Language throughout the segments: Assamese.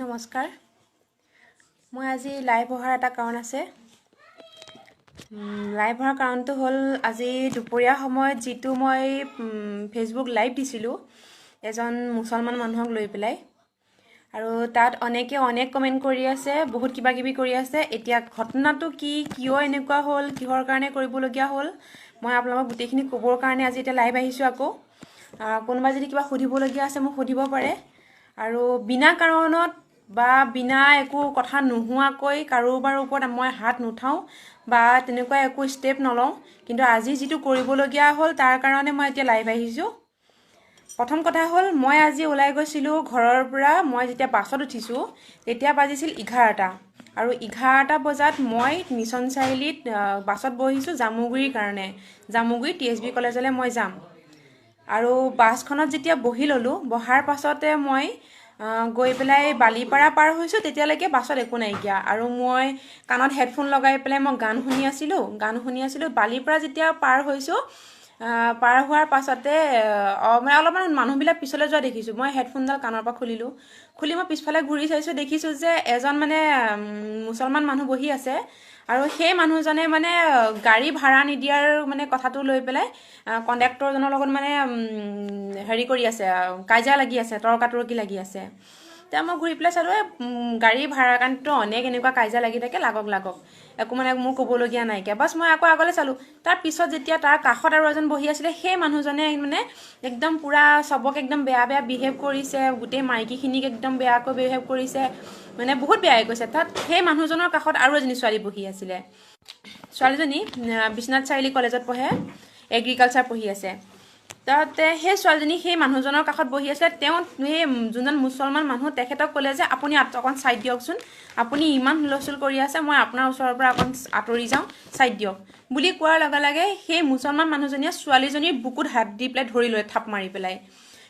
নমস্কাৰ মই আজি লাইভ অহাৰ এটা কাৰণ আছে লাইভ অহাৰ কাৰণটো হ'ল আজি দুপৰীয়া সময়ত যিটো মই ফেচবুক লাইভ দিছিলোঁ এজন মুছলমান মানুহক লৈ পেলাই আৰু তাত অনেকে অনেক কমেন্ট কৰি আছে বহুত কিবা কিবি কৰি আছে এতিয়া ঘটনাটো কি কিয় এনেকুৱা হ'ল কিহৰ কাৰণে কৰিবলগীয়া হ'ল মই আপোনালোকক গোটেইখিনি ক'বৰ কাৰণে আজি এটা লাইভ আহিছোঁ আকৌ কোনোবা যদি কিবা সুধিবলগীয়া আছে মোক সুধিব পাৰে আৰু বিনা কাৰণত বা বিনা একো কথা নোহোৱাকৈ কাৰোবাৰ ওপৰত মই হাত নুঠাও বা তেনেকুৱা একো ষ্টেপ নলওঁ কিন্তু আজি যেটো কৰিবলগীয়া হ'ল তাৰ কাৰণে মই এতিয়া লাইভ আহিছোঁ প্ৰথম কথা হ'ল মই আজি ওলাই গৈছিলোঁ ঘৰৰ পৰা মই যেতিয়া বাছত উঠিছোঁ তেতিয়া বাজিছিল 11টা আৰু 11টা বজাত মই মিছন চাৰিআলিত বাছত বহিছোঁ জামুগুৰিৰ কাৰণে জামুগুৰি টিএছবি কলেজলৈ মই যাম আৰু বাছখনত যেতিয়া বহি ললোঁ বহাৰ পাছতে মই গৈ পেলাই বালিপাৰা পাৰ হৈছোঁ তেতিয়ালৈকে বাছত একো নাইকিয়া আৰু মই কাণত হেডফোন লগাই পেলাই মই গান শুনি আছিলোঁ বালিপাৰা যেতিয়া পাৰ হৈছোঁ পাৰ হোৱাৰ পাছতে মানে অলপমান মানুহবিলাক পিছলৈ যোৱা দেখিছোঁ মই হেডফোনডাল কাণৰ পৰা খুলি মই পিছফালে ঘূৰি চাইছোঁ দেখিছোঁ যে এজন মানে মুছলমান মানুহ বহি আছে আৰু সেই মানুহজনে মানে গাড়ী ভাড়া নিদিয়াৰ মানে কথাটো লৈ পেলাই কণ্ডাক্টৰজনৰ লগত মানে হেৰি কৰি আছে কাজিয়া লাগি আছে তৰ্কাতৰ্কি লাগি আছে তেতিয়া মই ঘূৰি পেলাই চালোঁ গাড়ী ভাড়াৰ কাৰণেতো অনেক এনেকুৱা কাজিয়া লাগি থাকে লাগক একো মানে মোৰ ক'বলগীয়া নাইকিয়া বাছ মই আকৌ আগলৈ চালোঁ তাৰ পিছত যেতিয়া তাৰ কাষত আৰু এজন বহি আছিলে সেই মানুহজনে মানে একদম পুৰা চবক একদম বেয়া বিহেভ কৰিছে গোটেই মাইকীখিনিক একদম বেয়াকৈ বিহেভ কৰিছে মানে বহুত বেয়াই কৈছে তাত সেই মানুহজনৰ কাষত আৰু এজনী ছোৱালী বহি আছিলে ছোৱালীজনী বিশ্বনাথ চাৰিআলি কলেজত পঢ়ে এগ্ৰিকালচাৰ পঢ়ি আছে তাতে সেই ছোৱালীজনী সেই মানুহজনৰ কাষত বহি আছে তেওঁ সেই যোনজন মুছলমান মানুহ তেখেতক ক'লে যে আপুনি অকণ চাইড দিয়কচোন আপুনি ইমান হুলস্থুল কৰি আছে মই আপোনাৰ ওচৰৰ পৰা অকণ আঁতৰি যাওঁ চাইড দিয়ক বুলি কোৱাৰ লগে লগে সেই মুছলমান মানুহজনীয়ে ছোৱালীজনীৰ বুকুত হাত দি পেলাই ধৰি লৈ থাপ মাৰি পেলাই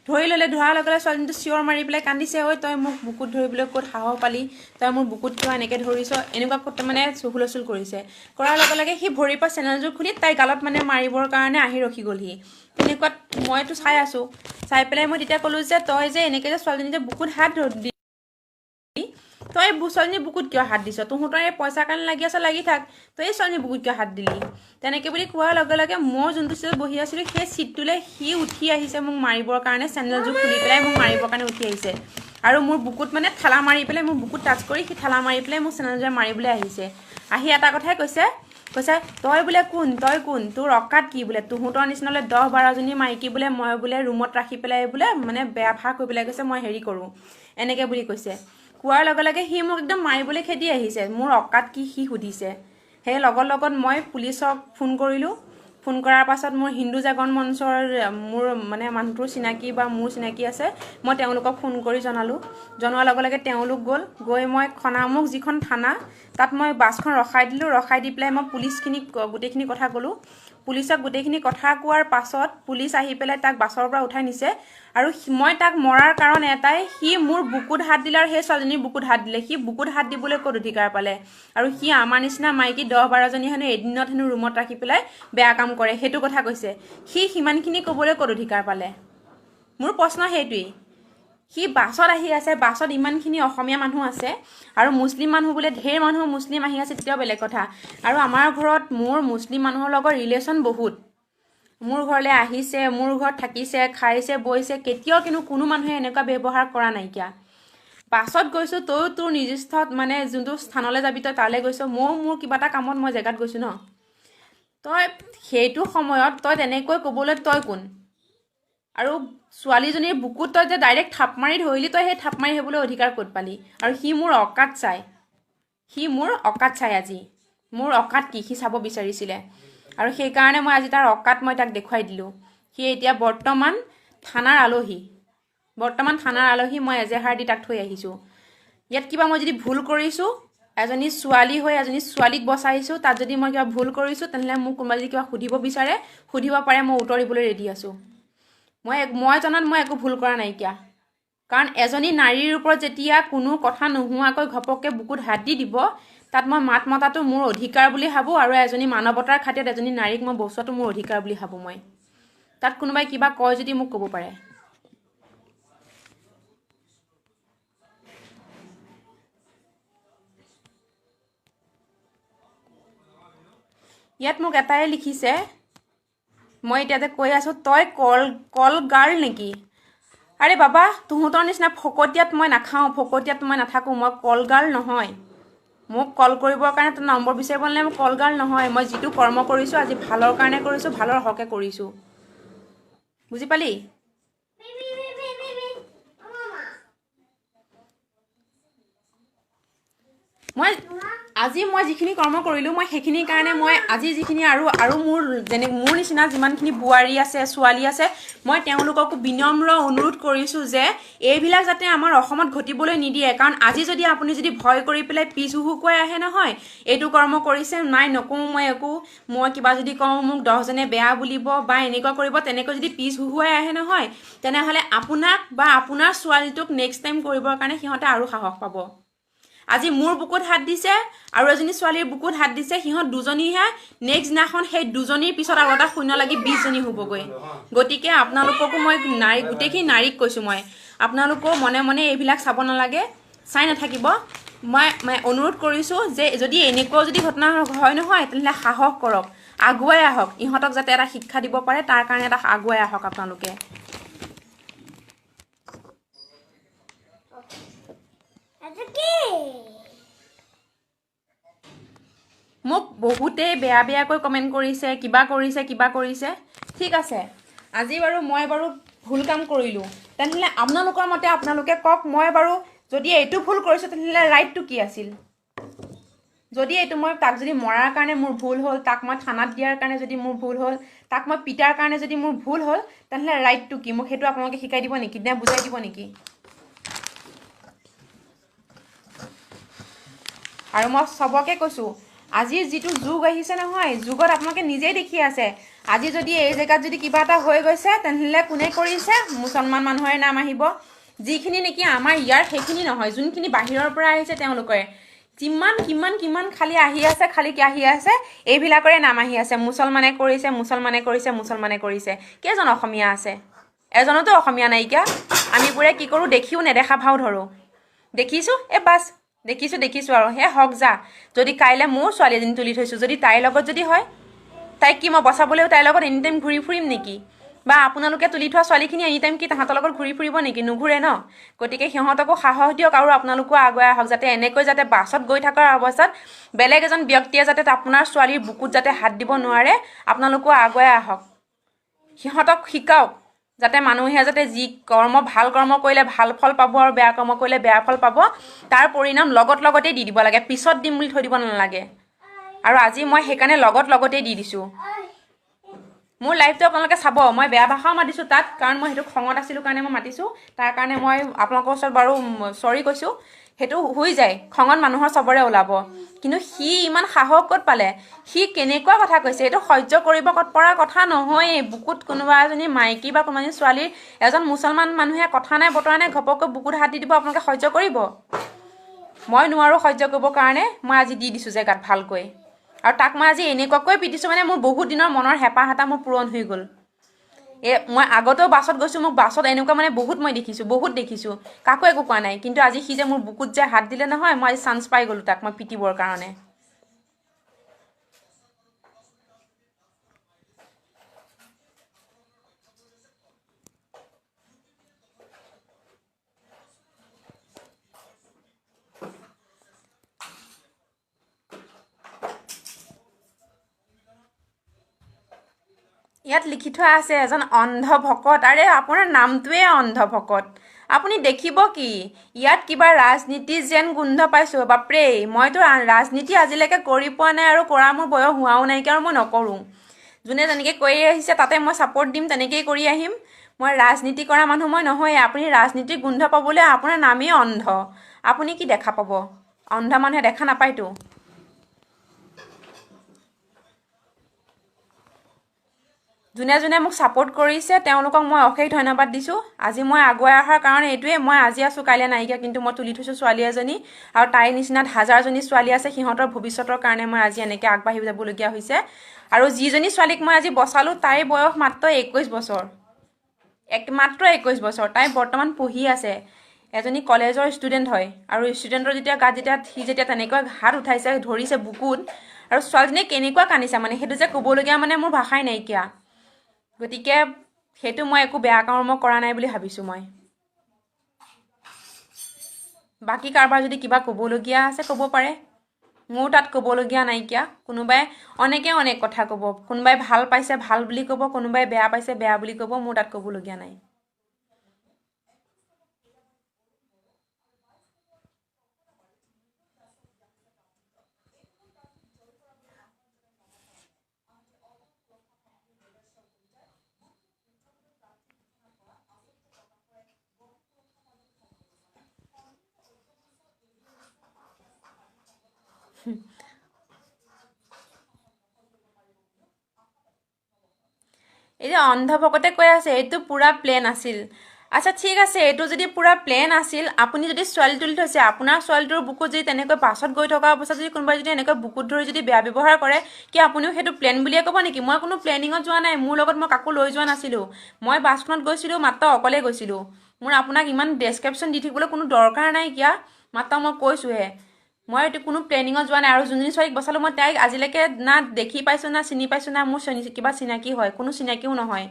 ধৰাৰ লগে লগে ছোৱালীজনীটো চিঞৰ মাৰি পেলাই কান্দিছে ঐ তই মোক বুকুত ধৰিবলৈ ক'ত সাহস পালি তই মোৰ বুকুত কিয় এনেকৈ ধৰিছ এনেকুৱা মানে হুলস্থুল কৰিছে কৰাৰ লগে লগে সি ভৰিৰ পৰা চেনেলযোৰ খুলি তাই গালত মানে মাৰিবৰ কাৰণে আহি ৰখি গ'লহি তেনেকুৱাত মইতো চাই আছোঁ চাই পেলাই মই তেতিয়া ক'লোঁ যে তই যে এনেকৈ যে ছোৱালীজনী যে বুকুত হাত দি তই ছোৱালীজনীৰ বুকুত কিয় হাত দিছ তহঁতৰ এই পইচাৰ কাৰণে লাগি আছ লাগি থাক তই এই ছোৱালীজনীৰ বুকুত কিয় হাত দিলি তেনেকৈ বুলি কোৱাৰ লগে লগে মই যোনটো চিটত বহি আছিলোঁ সেই চিটটোলৈ সি উঠি আহিছে মোক মাৰিবৰ কাৰণে চেনেলযোৰ খুলি পেলাই মোক মাৰিবৰ কাৰণে উঠি আহিছে আৰু মোৰ বুকুত মানে ঠেলা মাৰি পেলাই মোৰ বুকুত টাচ কৰি সি ঠেলা মাৰি পেলাই মোক চেনেলযোৰ মাৰিবলৈ আহিছে আহি এটা কথাই কৈছে তই বোলে তই কোন তোৰ অকাত কি বোলে তহঁতৰ নিচিনালৈ 10-12জনী মাইকী বোলে মই বোলে ৰুমত ৰাখি পেলাই বোলে মানে বেয়া ভাগ কৰি পেলাই কৈছে মই হেৰি কৰোঁ এনেকৈ বুলি কৈছে কোৱাৰ লগে লগে সি মোক একদম মাৰিবলৈ খেদি আহিছে মোৰ অকাত কি সি সুধিছে সেই লগত মই পুলিচক ফোন কৰিলোঁ ফোন কৰাৰ পাছত মোৰ হিন্দু জাগৰণ মঞ্চৰ মোৰ মানে মানুহটোৰ চিনাকি বা মোৰ চিনাকি আছে মই তেওঁলোকক ফোন কৰি জনোৱাৰ লগে লগে তেওঁলোক গৈ মই খনামুখ যিখন থানা তাত মই বাছখন ৰখাই দিলোঁ ৰখাই দি পেলাই মই পুলিচখিনিক গোটেইখিনি কথা ক'লোঁ পুলিচক গোটেইখিনি কথা কোৱাৰ পাছত পুলিচ আহি পেলাই তাক বাছৰ পৰা উঠাই নিছে আৰু মই তাক মৰাৰ কাৰণ এটাই সি মোৰ বুকুত হাত দিলে আৰু সেই ছোৱালীজনীৰ বুকুত হাত দিলে সি বুকুত হাত দিবলৈ ক'ত অধিকাৰ পালে আৰু সি আমাৰ নিচিনা মাইকী 10-12জনী হেনো এদিনত হেনো ৰুমত ৰাখি পেলাই বেয়া কাম কৰে সেইটো কথা কৈছে সি সিমানখিনি ক'বলৈ ক'ত অধিকাৰ পালে মোৰ প্ৰশ্ন সেইটোৱেই সি বাছত আহি আছে বাছত ইমানখিনি অসমীয়া মানুহ আছে আৰু মুছলিম মানুহ বোলে ঢেৰ মানুহ মুছলিম আহি আছে তেতিয়াও বেলেগ কথা আৰু আমাৰ ঘৰত মোৰ মুছলিম মানুহৰ লগত ৰিলেশ্যন বহুত মোৰ ঘৰলৈ আহিছে মোৰ ঘৰত থাকিছে খাইছে বৈছে কেতিয়াও কিন্তু কোনো মানুহে এনেকুৱা ব্যৱহাৰ কৰা নাইকিয়া বাছত গৈছোঁ তয়ো তোৰ নিৰ্দিষ্ট মানে যোনটো স্থানলৈ যাবি তই তালৈ গৈছ ময়ো মোৰ কিবা এটা কামত মই জেগাত গৈছোঁ ন তই সেইটো সময়ত তই তেনেকৈ ক'বলৈ তই কোন আৰু ছোৱালীজনীৰ বুকুত তই যে ডাইৰেক্ট থাপ মাৰি ধৰিলি তই সেই থাপ মাৰি হ'বলৈ অধিকাৰ ক'ত পালি আৰু সি মোৰ অকাত চাই আজি মোৰ অকাত কি সি চাব বিচাৰিছিলে আৰু সেইকাৰণে মই আজি তাৰ অকাত মই তাক দেখুৱাই দিলোঁ সি এতিয়া বৰ্তমান থানাৰ আলহী মই এজেহাৰ দি তাক থৈ আহিছোঁ ইয়াত কিবা মই যদি ভুল কৰিছোঁ এজনী ছোৱালী হৈ এজনী ছোৱালীক বচাইছোঁ তাত যদি মই কিবা ভুল কৰিছোঁ তেনেহ'লে মোক কোনোবা যদি কিবা সুধিব বিচাৰে সুধিব পাৰে মই উত্তৰ দিবলৈ ৰেডি আছোঁ মই জনাত মই একো ভুল কৰা নাইকিয়া কাৰণ এজনী নাৰীৰ ওপৰত যেতিয়া কোনো কথা নোহোৱাকৈ ঘপককৈ বুকুত হাত দি দিব তাত মই মাত মতাটো মোৰ অধিকাৰ বুলি ভাবোঁ আৰু এজনী মানৱতাৰ খাতিৰত এজনী নাৰীক মই বচোৱাটো মোৰ অধিকাৰ বুলি ভাবোঁ মই তাত কোনোবাই কিবা কয় যদি মোক ক'ব পাৰে ইয়াত মোক এটাই লিখিছে, মই এতিয়া কৈ আছোঁ, তই কল গাৰ্ল নেকি? আৰে বাবা, তহঁতৰ নিচিনা ফকতীয়াত মই নাখাওঁ, ফকতীয়াত মই নাথাকোঁ। মই কল গাৰ্ল নহয়। মোক কল কৰিবৰ কাৰণে তোৰ নম্বৰ বিচাৰিব নালাগে। মই কল গাৰ্ল নহয়। মই যিটো কৰ্ম কৰিছোঁ আজি ভালৰ কাৰণে কৰিছোঁ, ভালৰ হকে কৰিছোঁ। বুজি পালি? মই যিখিনি কৰ্ম কৰিলোঁ, মই সেইখিনিৰ কাৰণে মই আজি যিখিনি আৰু মোৰ নিচিনা যিমানখিনি বোৱাৰী আছে, ছোৱালী আছে, মই তেওঁলোককো বিনম্ৰ অনুৰোধ কৰিছোঁ যে এইবিলাক যাতে আমাৰ অসমত ঘটিবলৈ নিদিয়ে। কাৰণ আজি যদি আপুনি ভয় কৰি পেলাই পিছ হুহুকুৱাই আহে নহয়, এইটো কৰ্ম কৰিছে, নাই নকওঁ মই একো, মই কিবা যদি কওঁ মোক 10জনে বেয়া বুলিব বা এনেকুৱা কৰিব, তেনেকৈ যদি পিছ হুহুৱাই আহে নহয়, তেনেহ'লে আপোনাক বা আপোনাৰ ছোৱালীটোক নেক্সট টাইম কৰিবৰ কাৰণে সিহঁতে আৰু সাহস পাব। আজি মোৰ বুকুত হাত দিছে আৰু এজনী ছোৱালীৰ বুকুত হাত দিছে, সিহঁত দুজনীহে নেক্সট দিনাখন সেই দুজনীৰ পিছত আৰু এটা শূন্য লাগি 20জনী হ'বগৈ। গতিকে আপোনালোককো মই গোটেইখিনি নাৰীক কৈছোঁ, মই আপোনালোকেও মনে মনে এইবিলাক চাব নালাগে, চাই নাথাকিব। মই অনুৰোধ কৰিছোঁ যে যদি এনেকুৱাও যদি ঘটনা হয় নহয়, তেনেহ'লে সাহস কৰক, আগুৱাই আহক, ইহঁতক যাতে এটা শিক্ষা দিব পাৰে তাৰ কাৰণে এটা আগুৱাই আহক আপোনালোকে। মোক বহুতেই বেয়াকৈ কমেণ্ট কৰিছে, কিবা কৰিছে। ঠিক আছে, আজি মই ভুল কাম কৰিলোঁ, তেনেহ'লে আপোনালোকৰ মতে আপোনালোকে কওক, মই যদি এইটো ভুল কৰিছোঁ তেনেহ'লে ৰাইটটো কি আছিল? যদি এইটো তাক যদি মৰাৰ কাৰণে মোৰ ভুল হ'ল, তাক মই থানাত দিয়াৰ কাৰণে যদি মোৰ ভুল হ'ল, তাক মই পিটাৰ কাৰণে যদি মোৰ ভুল হ'ল, তেনেহ'লে ৰাইটটো কি? মোক সেইটো আপোনালোকে শিকাই দিব নেকি, নে বুজাই দিব নেকি? আৰু মই চবকে কৈছোঁ, আজিৰ যিটো যুগ আহিছে নহয়, যুগত আপোনালোকে নিজেই দেখি আছে। আজি যদি এই জেগাত যদি কিবা এটা হৈ গৈছে, তেনেহ'লে কোনে কৰিছে? মুছলমান মানুহৰে নাম আহিব। যিখিনি নেকি আমাৰ ইয়াৰ সেইখিনি নহয়, যোনখিনি বাহিৰৰ পৰা আহিছে তেওঁলোকৰে কিমান খালি আহি আছে, এইবিলাকৰে নাম আহি আছে। মুছলমানে কৰিছে। কেইজন অসমীয়া আছে? এজনতো অসমীয়া নাইকিয়া। আমিবোৰে কি কৰোঁ, দেখিও নেদেখা ভাও ধৰোঁ। দেখিছোঁ, বাছ দেখিছোঁ আৰু হওক যা। যদি কাইলৈ মোৰ ছোৱালী এজনী তুলি থৈছোঁ, যদি তাইৰ লগত যদি হয়, তাইক কি মই বচাবলৈও তাইৰ লগত এনি টাইম ঘূৰি ফুৰিম নেকি? বা আপোনালোকে তুলি থোৱা ছোৱালীখিনি এনি টাইম কি তাহাঁতৰ লগত ঘূৰি ফুৰিব নেকি? নুঘূৰে ন। গতিকে সিহঁতকো সাহস দিয়ক আৰু আপোনালোকো আগুৱাই আহক, যাতে এনেকৈ যাতে বাছত গৈ থকাৰ অৱস্থাত বেলেগ এজন ব্যক্তিয়ে যাতে আপোনাৰ ছোৱালীৰ বুকুত যাতে হাত দিব নোৱাৰে। আপোনালোকো আগুৱাই আহক, সিহঁতক শিকাওক যাতে মানুহে যাতে যি ভাল কৰ্ম কৰিলে ভাল ফল পাব আৰু বেয়া কৰ্ম কৰিলে বেয়া ফল পাব, তাৰ পৰিণাম লগতেই দি দিব লাগে, পিছত দিম বুলি থৈ দিব নালাগে। আৰু আজি মই সেইকাৰণে লগতেই দি দিছোঁ। মোৰ লাইভটো আপোনালোকে চাব, মই বেয়া ভাষাও মাতিছোঁ তাত, কাৰণ মই সেইটো খঙত আছিলোঁ কাৰণে মই মাতিছোঁ। তাৰ কাৰণে মই আপোনালোকৰ ওচৰত চৰি কৈছোঁ। সেইটো হৈ যায়, খঙত মানুহৰ চবৰে ওলাব। কিন্তু সি ইমান সাহস ক'ত পালে? সি কেনেকুৱা কথা কৈছে? এইটো সহ্য কৰিব পৰা কথা নহয়েই। বুকুত কোনোবা এজনী মাইকী বা কোনোবা এজনী ছোৱালীৰ এজন মুছলমান মানুহে কথা নাই বতৰা নাই ঘপককৈ বুকুত হাত দি দিব, আপোনালোকে সহ্য কৰিব? মই নোৱাৰোঁ সহ্য কৰিবৰ কাৰণে মই আজি দি দিছোঁ জেগাত ভালকৈ। আৰু তাক মই আজি এনেকুৱাকৈ পিটিছোঁ, মোৰ বহুত দিনৰ মনৰ হেঁপাহ এটা মোৰ পূৰণ হৈ গ'ল। মই আগতেও বাছত গৈছোঁ, মোক বাছত এনেকুৱা বহুত মই দেখিছোঁ, কাকো একো কোৱা নাই। কিন্তু আজি সি যে মোৰ বুকুত যে হাত দিলে নহয়, মই আজি চান্স পাই গ'লোঁ তাক মই পিটিবৰ কাৰণে। ইয়াত লিখি থোৱা আছে এজন অন্ধ ভকত। আৰে আপোনাৰ নামটোৱে অন্ধ ভকত, আপুনি দেখিব কি? ইয়াত কিবা ৰাজনীতি যেন গোন্ধ পাইছোঁ। বাপৰে, মইতো ৰাজনীতি আজিলৈকে কৰি পোৱা নাই আৰু কৰা মোৰ বয়স হোৱাও নাইকিয়া, আৰু মই নকৰোঁ। যোনে যেনেকৈ কৰি আহিছে তাতে মই ছাপোৰ্ট দিম, তেনেকেই কৰি আহিম। মই ৰাজনীতি কৰা মানুহ মই নহয়েই। আপুনি ৰাজনীতিৰ গোন্ধ পাবলৈ আপোনাৰ নামেই অন্ধ। আপুনি কি দেখা পাব? অন্ধ মানুহে দেখা নাপায়তো। যোনে মোক ছাপোৰ্ট কৰিছে তেওঁলোকক মই অশেষ ধন্যবাদ দিছোঁ। আজি মই আগুৱাই অহাৰ কাৰণে এইটোৱে, মই আজি আছোঁ কাইলৈ নাইকিয়া, কিন্তু মই তুলি থৈছোঁ ছোৱালী এজনী, আৰু তাইৰ নিচিনাত হাজাৰজনী ছোৱালী আছে। সিহঁতৰ ভৱিষ্যতৰ কাৰণে মই আজি এনেকৈ আগবাঢ়ি যাবলগীয়া হৈছে। আৰু যিজনী ছোৱালীক মই আজি বচালোঁ তাইৰ বয়স মাত্ৰ 21 বছৰ, মাত্ৰ 21 বছৰ। তাই বৰ্তমান পঢ়ি আছে, এজনী কলেজৰ ষ্টুডেণ্ট হয়। আৰু ষ্টুডেণ্টৰ গাত সি যেতিয়া তেনেকৈ হাত উঠাইছে, ধৰিছে বুকুত, আৰু ছোৱালীজনীয়ে কেনেকুৱা কান্দিছে মানে সেইটো যে ক'বলগীয়া মানে মোৰ ভাষাই নাইকিয়া। গতিকে সেইটো মই একো বেয়া কৰ্ম কৰা নাই বুলি ভাবিছোঁ মই। বাকী কাৰোবাৰ যদি কিবা ক'বলগীয়া আছে ক'ব পাৰে, মোৰ তাত ক'বলগীয়া নাইকিয়া। কোনোবাই অনেক কথা ক'ব, কোনোবাই ভাল পাইছে ভাল বুলি ক'ব, কোনোবাই বেয়া পাইছে বেয়া বুলি ক'ব, মোৰ তাত ক'বলগীয়া নাই। এই যে অন্ধভকতে কৈ আছে এইটো পূৰা প্লেন আছিল। আচ্ছা ঠিক আছে, এইটো যদি পূৰা প্লেন আছিল, আপুনি যদি ছোৱালী তুলি থৈছে, আপোনাৰ ছোৱালীটোৰ বুকুত যদি তেনেকৈ বাছত গৈ থকা অৱস্থাত যদি কোনোবাই যদি এনেকৈ বুকুত ধৰি যদি বেয়া ব্যৱহাৰ কৰে, কি আপুনিও সেইটো প্লেন বুলিয়ে ক'ব নেকি? মই কোনো প্লেনিঙত যোৱা নাই, মোৰ লগত মই কাকো লৈ যোৱা নাছিলোঁ। মই বাছখনত গৈছিলোঁ, মাত্ৰ অকলে গৈছিলোঁ। মোৰ আপোনাক ইমান ডেছক্ৰিপশ্যন দি থাকিবলৈ কোনো দৰকাৰ নাইকিয়া, মাত্ৰ মই কৈছোঁহে। মই এইটো কোনো প্লেনিঙত যোৱা নাই। আৰু যোনজনী ছোৱালীক বচালোঁ মই তাইক আজিলৈকে না দেখি পাইছোঁ না চিনি পাইছোঁ, না মোৰ কিবা চিনাকি হয়, কোনো চিনাকিও নহয়।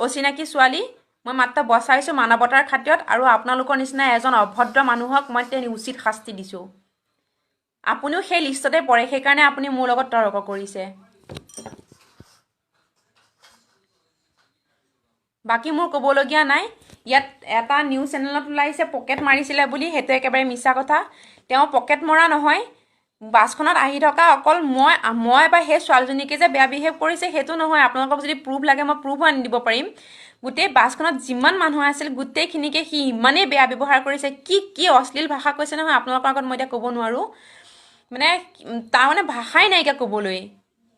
অচিনাকি ছোৱালী মই মাত্ৰ বচাইছোঁ মানৱতাৰ খাতিৰত, আৰু আপোনালোকৰ নিচিনা এজন অভদ্ৰ মানুহক মই উচিত শাস্তি দিছোঁ। আপুনিও সেই লিষ্টতে পৰে, সেইকাৰণে আপুনি মোৰ লগত তৰ্ক কৰিছে। বাকী মোৰ ক'বলগীয়া নাই। ইয়াত এটা নিউজ চেনেলত ওলাইছে পকেট মাৰিছিলে বুলি, সেইটো একেবাৰে মিছা কথা। তেওঁ পকেট মৰা নহয়, বাছখনত আহি থকা অকল মই বা সেই ছোৱালীজনীকে যে বেয়া বিহেভ কৰিছে সেইটো নহয়। আপোনালোকক যদি প্ৰুফ লাগে মই প্ৰুফো আনি দিব পাৰিম। গোটেই বাছখনত যিমান মানুহ আছিল গোটেইখিনিকে সি ইমানেই বেয়া ব্যৱহাৰ কৰিছে, কি অশ্লীল ভাষা কৈছে নহয়, আপোনালোকৰ আগত মই এতিয়া ক'ব নোৱাৰোঁ। মানে তাৰমানে ভাষাই নাইকিয়া ক'বলৈ,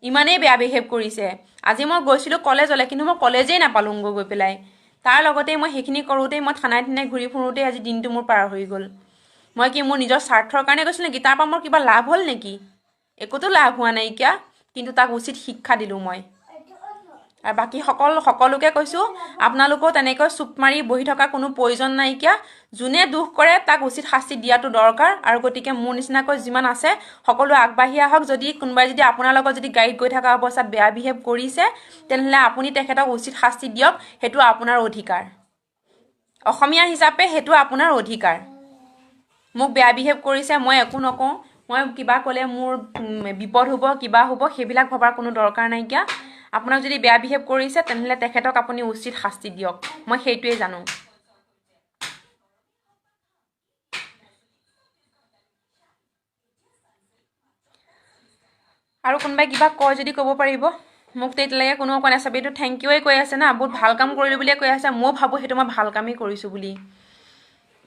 ইমানেই বেয়া বিহেভ কৰিছে। আজি মই গৈছিলোঁ কলেজলৈ, কিন্তু মই কলেজেই নাপালোঁগৈ গৈ পেলাই। তাৰ লগতেই মই সেইখিনি কৰোঁতেই মই থানাই ঘূৰি ফুৰোঁতেই আজি দিনটো মোৰ পাৰ হৈ গ'ল। মই কি মোৰ নিজৰ স্বাৰ্থৰ কাৰণে গৈছিলোঁ নেকি? তাৰ পৰা মোৰ কিবা লাভ হ'ল নেকি? একোতো লাভ হোৱা নাইকিয়া, কিন্তু তাক উচিত শিক্ষা দিলোঁ মই। আৰু বাকী সকলোকে কৈছোঁ, আপোনালোকেও তেনেকৈ চুপ মাৰি বহি থকা কোনো প্ৰয়োজন নাইকিয়া। যোনে দুখ কৰে তাক উচিত শাস্তি দিয়াটো দৰকাৰ। আৰু গতিকে মোৰ নিচিনাকৈ যিমান আছে সকলো আগবাঢ়ি আহক। যদি কোনোবাই যদি আপোনাৰ লগত যদি গাড়ীত গৈ থকা অৱস্থাত বেয়া বিহেভ কৰিছে, তেনেহ'লে আপুনি তেখেতক উচিত শাস্তি দিয়ক, সেইটো আপোনাৰ অধিকাৰ। অসমীয়া হিচাপে সেইটো আপোনাৰ অধিকাৰ। মোক বেয়া বিহেভ কৰিছে, মই একো নকওঁ, মই কিবা ক'লে মোৰ বিপদ হ'ব, কিবা হ'ব, সেইবিলাক ভবাৰ কোনো দৰকাৰ নাইকিয়া। আপোনাক যদি বেয়া বিহেভ কৰিছে তেনেহ'লে তেখেতক আপুনি উচিত শাস্তি দিয়ক, মই সেইটোৱে জানো। আৰু কোনোবাই কিবা কয় যদি ক'ব পাৰিব। মোক তেতিয়ালৈকে কোনেও কোৱা নাই, চবেইটো থেংক ইউৱে কৈ আছে না, বহুত ভাল কাম কৰিলোঁ বুলিয়ে কৈ আছে। ময়ো ভাবোঁ সেইটো মই ভাল কামেই কৰিছোঁ বুলি।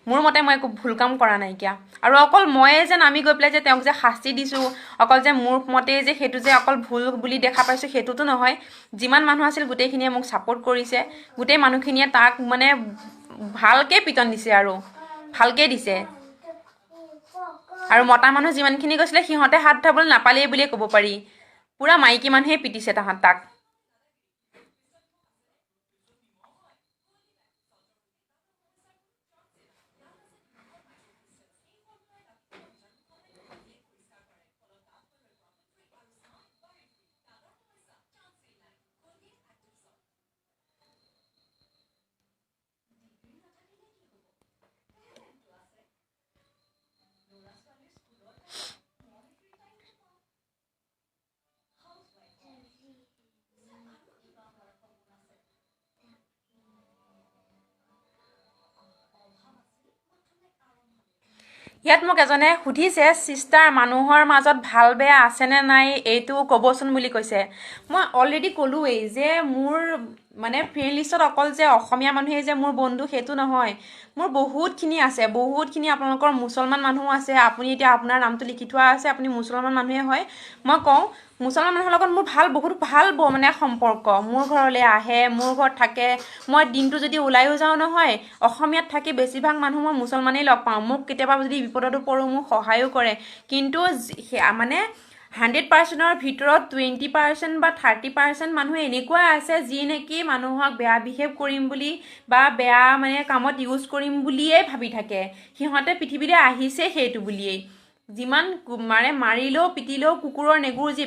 মোৰ মতে মই একো ভুল কাম কৰা নাইকিয়া। আৰু অকল ময়ে যেন আমি গৈ পেলাই যে তেওঁক যে শাস্তি দিছোঁ, অকল যে মোৰ মতেই যে সেইটো যে অকল ভুল বুলি দেখা পাইছোঁ সেইটোতো নহয়। যিমান মানুহ আছিল গোটেইখিনিয়ে মোক ছাপোৰ্ট কৰিছে, গোটেই মানুহখিনিয়ে তাক মানে ভালকৈ পিটন দিছে, আৰু ভালকৈ দিছে। আৰু মতা মানুহ যিমানখিনি গৈছিলে সিহঁতে হাত উঠাবলৈ নাপালেই বুলিয়ে ক'ব পাৰি। পূৰা মাইকী মানুহে পিটিছে তাক। ইয়াত মোক এজনে সুধিছে, চিষ্টাৰ মানুহৰ মাজত ভাল বেয়া আছেনে নাই এইটো ক'বচোন বুলি কৈছে। মই অলৰেডি ক'লোৱেই যে মোৰ মানে ফ্ৰেণ্ড লিষ্টত অকল যে অসমীয়া মানুহেই যে মোৰ বন্ধু সেইটো নহয়। মোৰ বহুতখিনি আছে, বহুতখিনি আপোনালোকৰ মুছলমান মানুহো আছে। আপুনি এতিয়া আপোনাৰ নামটো লিখি থোৱা আছে, আপুনি মুছলমান মানুহে হয়। মই কওঁ মুছলমান মানুহৰ লগত মোৰ বহুত ভাল মানে সম্পৰ্ক। মোৰ ঘৰলৈ আহে, মোৰ ঘৰত থাকে। মই দিনটো যদি ওলাইও যাওঁ নহয়, অসমীয়াত থাকি বেছিভাগ মানুহ মই মুছলমানেই লগ পাওঁ। মোক কেতিয়াবা যদি বিপদতো পৰোঁ মোক সহায়ো কৰে। কিন্তু মানে 100%ৰ ভিতৰত 20% বা 30% মানুহ এনেকুৱা আছে যি নেকি মানুহক বেয়া বিহেভ কৰিম বুলি বা বেয়া মানে কামত ইউজ কৰিম বুলিয়েই ভাবি থাকে। সিহঁতে পৃথিৱীলৈ আহিছে সেইটো বুলিয়েই। যিমান মাৰিলেও পিটিলেও কুকুৰৰ নেগুৰ যি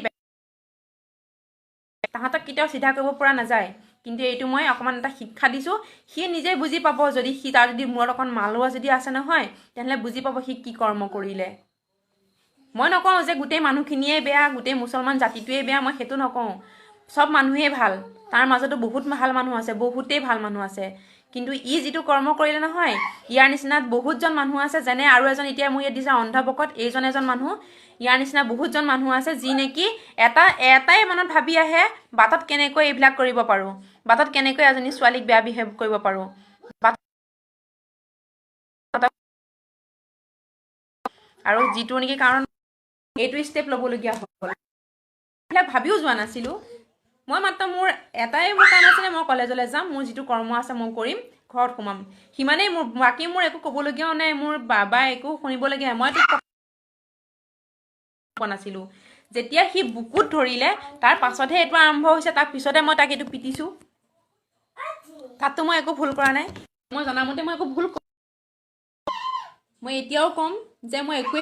তাহাঁতক কেতিয়াও চিধা কৰিব পৰা নাযায়। কিন্তু এইটো মই অকণমান এটা শিক্ষা দিছোঁ, সি নিজে বুজি পাব। যদি সি তাৰ যদি মূৰত অকণ মালোৱা যদি আছে নহয়, তেনেহ'লে বুজি পাব সি কি কৰ্ম কৰিলে। মই নকওঁ যে গোটেই মানুহখিনিয়ে বেয়া, গোটেই মুছলমান জাতিটোৱেই বেয়া, মই সেইটো নকওঁ। চব মানুহেই ভাল, তাৰ মাজতো বহুত ভাল মানুহ আছে, বহুতেই ভাল মানুহ আছে। কিন্তু ই যিটো কৰ্ম কৰিলে নহয়, ইয়াৰ নিচিনা বহুতজন মানুহ আছে। যেনে আৰু এজন এতিয়া মোক ইয়াত দিছে অন্ধভকত, এইজন এজন মানুহ। ইয়াৰ নিচিনা বহুতজন মানুহ আছে যি নেকি এটাই মনত ভাবি আহে, বাটত কেনেকৈ এইবিলাক কৰিব পাৰোঁ, বাটত কেনেকৈ এজনী ছোৱালীক বেয়া বিহেভ কৰিব পাৰোঁ, আৰু যিটো নেকি কাৰণ এইটো ষ্টেপ ল'বলগীয়া হ'ল। এইবিলাক ভাবিও যোৱা নাছিলোঁ। মই মাত্ৰ মোৰ এটাই কাম আছিলে, মই কলেজলৈ যাম, মোৰ যিটো কৰ্ম আছে মই কৰিম, ঘৰত সোমাম, সিমানেই মোৰ। বাকী মোৰ একো ক'বলগীয়াও নাই, মোৰ বাবা একো শুনিবলগীয়া নাই। মইতো নাছিলোঁ। যেতিয়া সি বুকুত ধৰিলে, তাৰ পাছতহে এইটো আৰম্ভ হৈছে, তাৰ পিছতে মই তাক এইটো পিটিছোঁ। তাততো মই একো ভুল কৰা নাই। মই জনামতে মই একো ভুল মই এতিয়াও ক'ম যে মই একোৱে